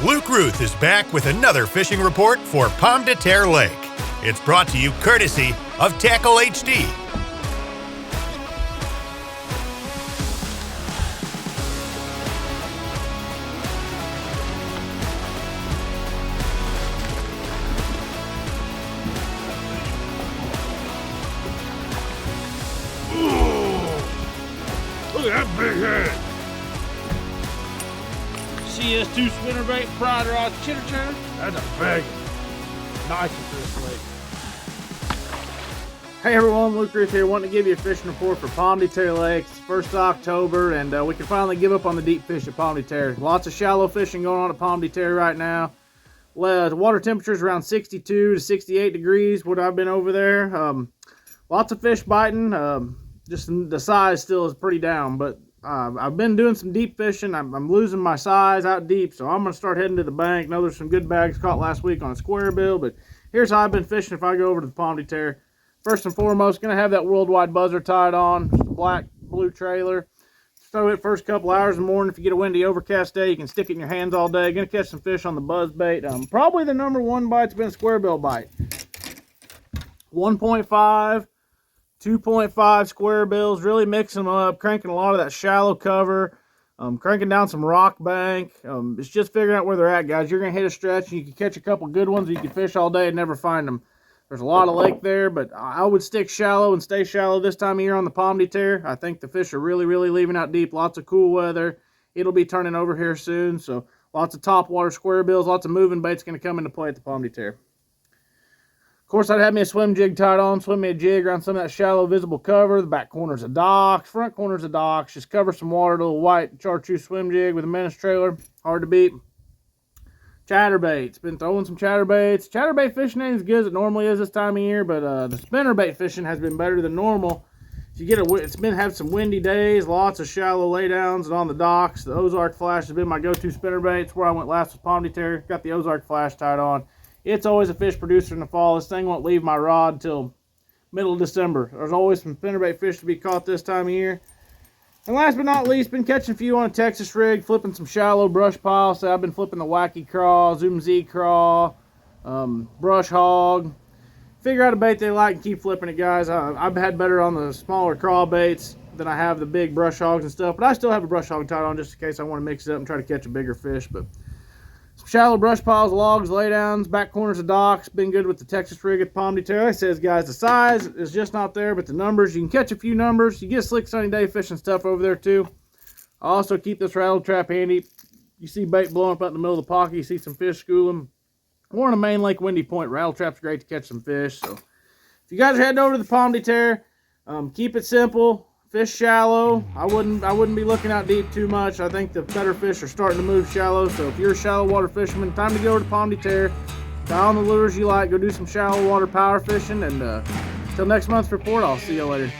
Luke Routh is back with another fishing report for Pomme de Terre Lake. It's brought to you courtesy of Tackle HD. Look at that big head. CS2 spinnerbait, fried rod, chitter chatter. That's a big one. Nice for this lake. Hey everyone, Luke Routh here, wanting to give you a fishing report for Pomme de Terre Lake. It's 1st of October, and we can finally give up on the deep fish at Pomme de Terre. Lots of shallow fishing going on at Pomme de Terre right now. The water temperature is around 62 to 68 degrees when I've been over there. Lots of fish biting. Just the size still is pretty down, but I've been doing some deep fishing. I'm losing my size out deep, so I'm going to start heading to the bank. Know there's some good bags caught last week on a square bill, but here's how I've been fishing if I go over to the Pomme de Terre. First and foremost, going to have that worldwide buzzer tied on, just a black blue trailer. Throw it first couple hours in the morning. If you get a windy overcast day, you can stick it in your hands all day. Going to catch some fish on the buzz bait. Probably the number one bite's been a square bill bite. 1.5. 2.5 square bills, really mixing them up, cranking a lot of that shallow cover, cranking down some rock bank. It's just figuring out where they're at, guys. You're going to hit a stretch, and you can catch a couple good ones, or you can fish all day and never find them. There's a lot of lake there, but I would stick shallow and stay shallow this time of year on the Pomme de Terre. I think the fish are really leaving out deep. Lots of cool weather. It'll be turning over here soon, so lots of topwater square bills, lots of moving baits going to come into play at the Pomme de Terre. Of course, I'd have me a swim jig tied on, swim me a jig around some of that shallow visible cover, the back corners of docks, front corners of docks, just cover some water, a little white chartreuse swim jig with a menace trailer, hard to beat. Chatterbaits, been throwing some chatterbaits. Chatterbait fishing ain't as good as it normally is this time of year, but the spinnerbait fishing has been better than normal. If you get it's been having some windy days, lots of shallow laydowns and on the docks. The Ozark Flash has been my go-to spinnerbait. It's where I went last with Pomme de Terre. Got the Ozark Flash tied on. It's always a fish producer in the fall. This thing won't leave my rod till middle of December. There's always some spinnerbait fish to be caught this time of year. And last but not least, been catching a few on a Texas rig, flipping some shallow brush piles. So I've been flipping the Wacky Craw, Zoom Z Craw, Brush Hog. Figure out a bait they like and keep flipping it, guys. I've had better on the smaller craw baits than I have the big brush hogs and stuff. But I still have a brush hog tied on just in case I want to mix it up and try to catch a bigger fish. But some shallow brush piles, logs, laydowns, back corners of docks. Been good with the Texas rig at Pomme de Terre. Like I says, guys, the size is just not there, but the numbers, you can catch a few numbers. You get a slick sunny day fishing stuff over there too. I also keep this rattle trap handy. You see bait blowing up out in the middle of the pocket. You see some fish schooling. We're on a main lake, windy point. Rattle trap's great to catch some fish. So if you guys are heading over to the Pomme de Terre, keep it simple. Fish shallow. I wouldn't be looking out deep too much. I think the better fish are starting to move shallow. So if you're a shallow water fisherman, time to go over to Pomme de Terre. Tie on the lures you like. Go do some shallow water power fishing. And until next month's report, I'll see you later.